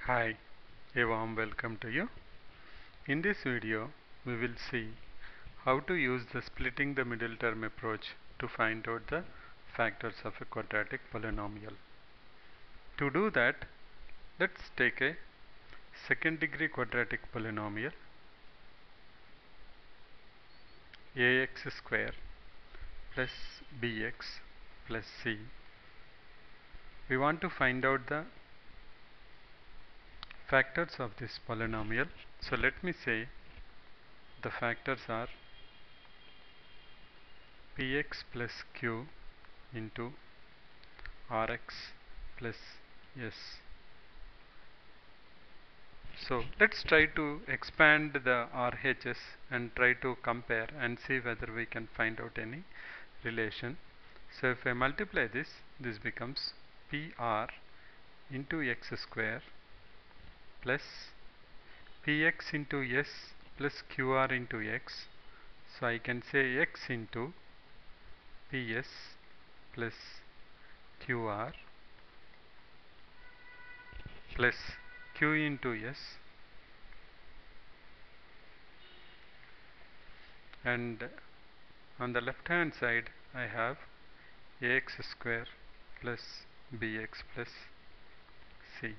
Hi, a warm welcome to you. In this video, we will see how to use the splitting the middle term approach to find out the factors of a quadratic polynomial. To do that, let's take a second degree quadratic polynomial ax square plus bx plus c. We want to find out the factors of this polynomial. So let me say the factors are px plus q into rx plus s. So let's try to expand the RHS and try to compare and see whether we can find out any relation. So if I multiply this, this becomes PR into x square plus px into s plus qr into x. So I can say x into ps plus qr plus q into s, and on the left hand side I have ax square plus bx plus c.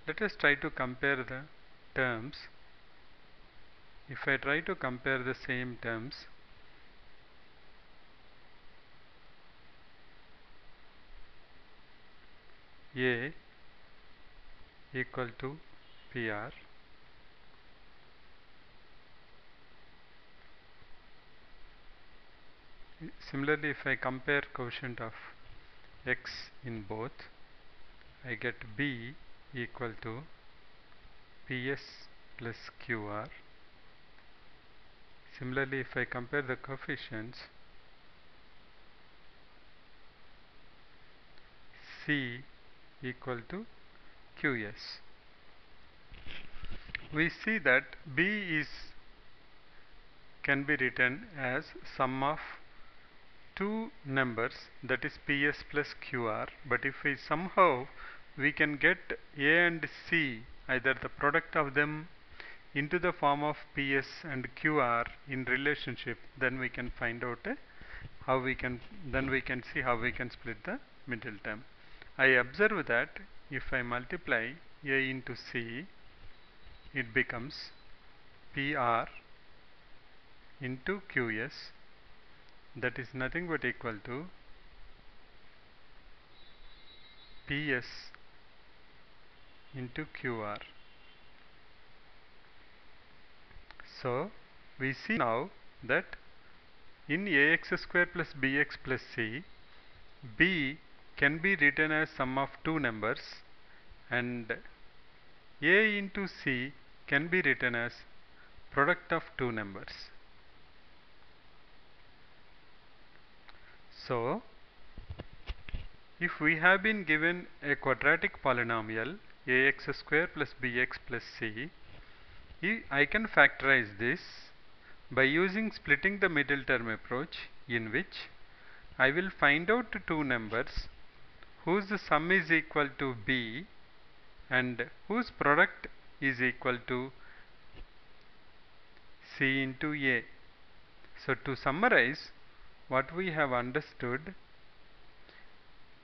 Let us try to compare the terms. If I try to compare the same terms, a equal to pr, similarly if I compare quotient of x in both, I get b equal to ps plus qr. Similarly if I compare the coefficients, c equal to qs. We see that b is can be written as sum of two numbers, that is ps plus qr, but if we somehow we can get a and c, either the product of them, into the form of ps and qr in relationship, then we can find out how we can see how we can split the middle term. I observe that if I multiply a into c, it becomes pr into qs, that is nothing but equal to ps into qr. So we see now that in ax square plus bx plus c, b can be written as sum of two numbers and a into c can be written as product of two numbers. So if we have been given a quadratic polynomial ax square plus bx plus c, I can factorize this by using splitting the middle term approach, in which I will find out two numbers whose sum is equal to b and whose product is equal to c into a. So to summarize what we have understood,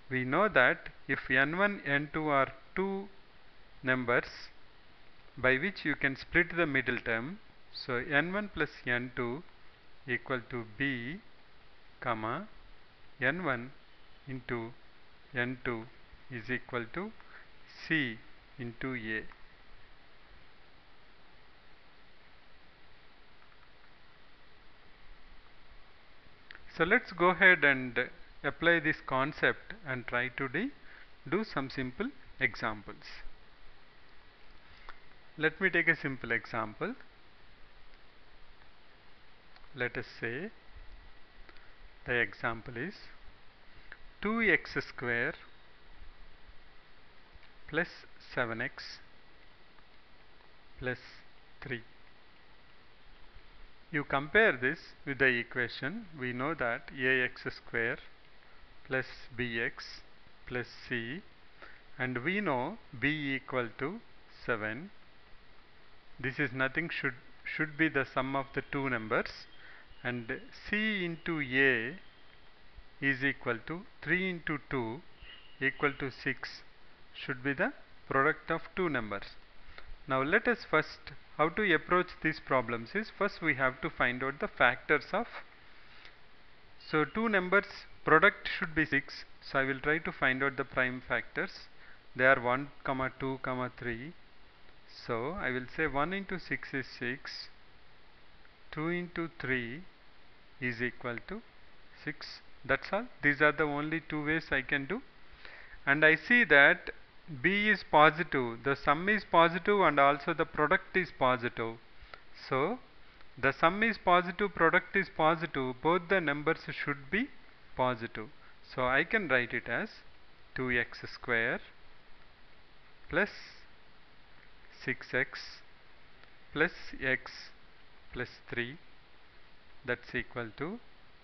we know that if n1, n2 are two numbers by which you can split the middle term, so n1 plus n2 equal to b, comma n1 into n2 is equal to c into a. So let's go ahead and apply this concept and try to do some simple examples. Let me take a simple example. Let us say the example is 2x square plus 7x plus 3. You compare this with the equation. We know that ax square plus bx plus c, and we know b equal to 7. This is nothing, should be the sum of the two numbers, and C into A is equal to 3 into 2 equal to 6 should be the product of two numbers. Now let us first, how to approach these problems is, first we have to find out the factors of, so two numbers product should be 6, so I will try to find out the prime factors. They are 1, 2, 3. So I will say 1 into 6 is 6, 2 into 3 is equal to 6. That's all. These are the only two ways I can do. And I see that B is positive, the sum is positive, and also the product is positive. So the sum is positive, product is positive, both the numbers should be positive. So I can write it as 2x square plus 6x plus x plus 3, that's equal to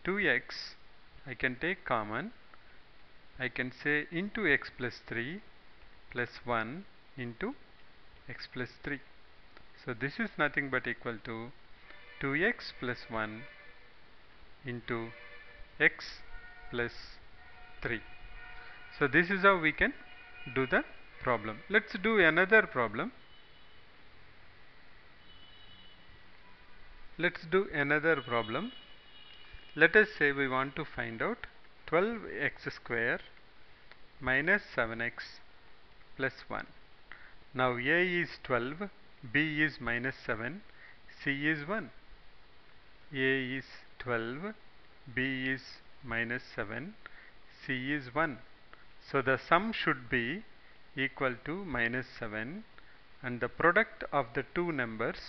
2x. I can take common. I can say into x plus 3 plus 1 into x plus 3. So this is nothing but equal to 2x plus 1 into x plus 3. So this is how we can do the problem. Let's do another problem. Let's do another problem. Let us say we want to find out 12x square minus 7x plus 1. Now A is 12, B is minus 7, C is 1. A is 12, B is minus 7, C is 1. So the sum should be equal to minus 7, and the product of the two numbers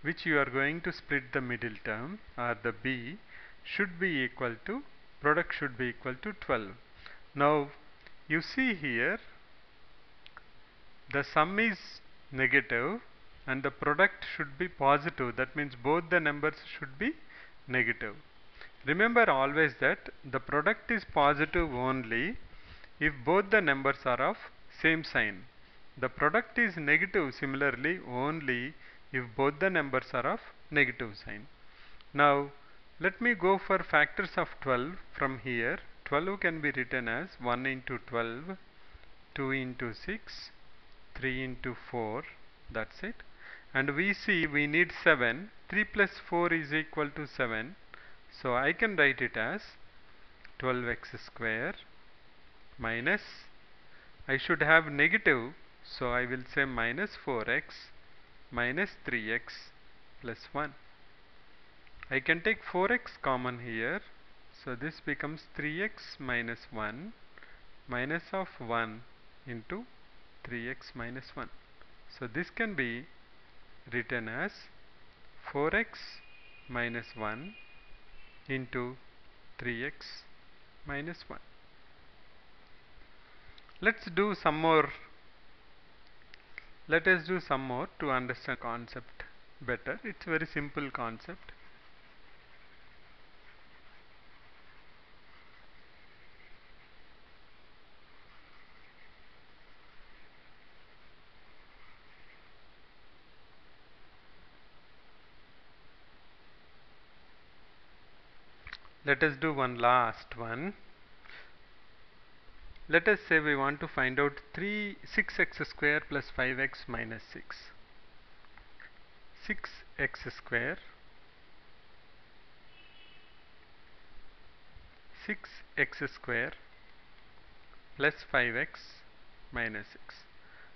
which you are going to split the middle term, or the B, should be equal to, product should be equal to 12. Now you see here the sum is negative and the product should be positive. That means both the numbers should be negative. Remember always that the product is positive only if both the numbers are of same sign. The product is negative similarly only if both the numbers are of negative sign. Now let me go for factors of 12 from here. 12 can be written as 1 into 12, 2 into 6, 3 into 4, that's it. And we see we need 7, 3 plus 4 is equal to 7. So I can write it as 12x square minus, I should have negative, so I will say minus 4x minus 3x plus 1. I can take 4x common here, so this becomes 3x minus 1 minus of 1 into 3x minus 1. So this can be written as 4x minus 1 into 3x minus 1. Let's do some more. Let us do some more to understand concept better. It's a very simple concept. Let us do one last one. Let us say we want to find out 6x square plus 5x minus 6. 6x square, 6x square plus 5x minus 6.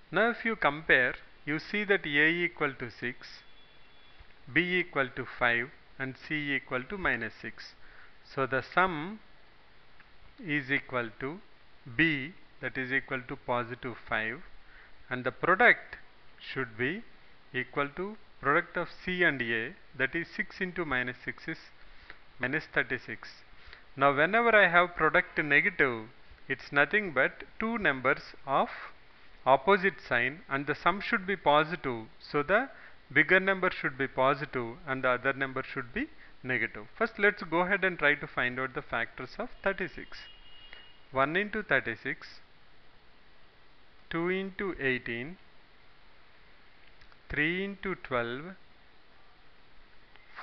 Now if you compare, you see that A equal to 6, B equal to 5, and C equal to minus 6. So the sum is equal to B, that is equal to positive 5, and the product should be equal to product of C and A, that is 6 into minus 6 is minus 36. Now whenever I have product negative, it's nothing but two numbers of opposite sign and the sum should be positive. So the bigger number should be positive and the other number should be negative. First let's go ahead and try to find out the factors of 36. 1 into 36, 2 into 18, 3 into 12,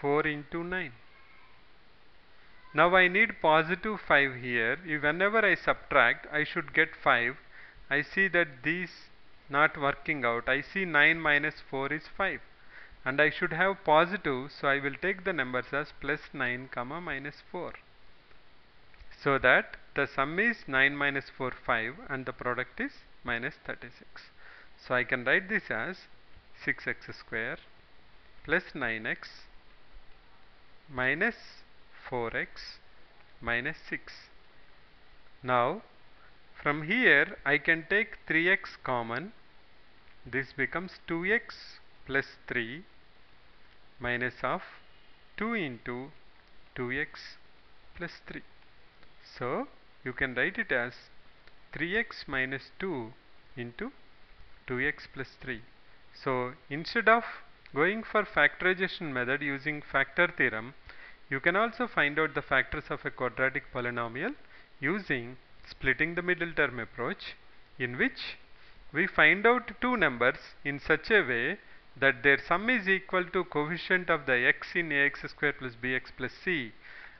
4 into 9. Now I need positive 5 here. Whenever I subtract, I should get 5. I see that these not working out. I see 9 minus 4 is 5. And I should have positive, so I will take the numbers as plus 9 comma minus 4. So that the sum is 9 minus 4, 5, and the product is minus 36. So I can write this as 6x square plus 9x minus 4x minus 6. Now from here I can take 3x common. This becomes 2x plus 3 minus of 2 into 2x plus 3. So you can write it as 3x minus 2 into 2x plus 3. So instead of going for factorization method using factor theorem, you can also find out the factors of a quadratic polynomial using splitting the middle term approach, in which we find out two numbers in such a way that their sum is equal to coefficient of the x in ax square plus bx plus c,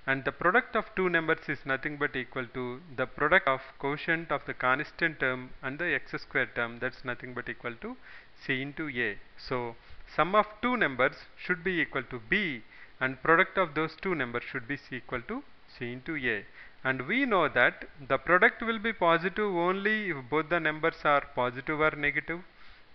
and the product of two numbers is nothing but equal to the product of quotient of the constant term and the x square term, that's nothing but equal to c into a. So sum of two numbers should be equal to b, and product of those two numbers should be equal to c into a. And we know that the product will be positive only if both the numbers are positive or negative.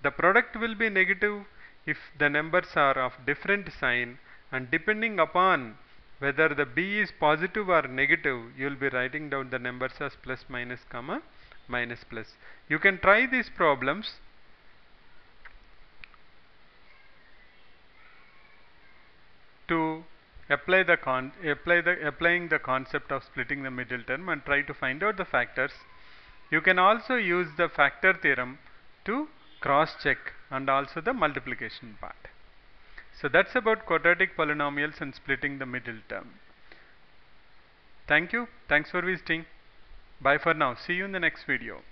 The product will be negative if the numbers are of different sign, and depending upon whether the b is positive or negative, you will be writing down the numbers as plus minus comma minus plus. You can try these problems to applying the concept of splitting the middle term and try to find out the factors. You can also use the factor theorem to cross check and also the multiplication part. So that's about quadratic polynomials and splitting the middle term. Thank you. Thanks for visiting. Bye for now. See you in the next video.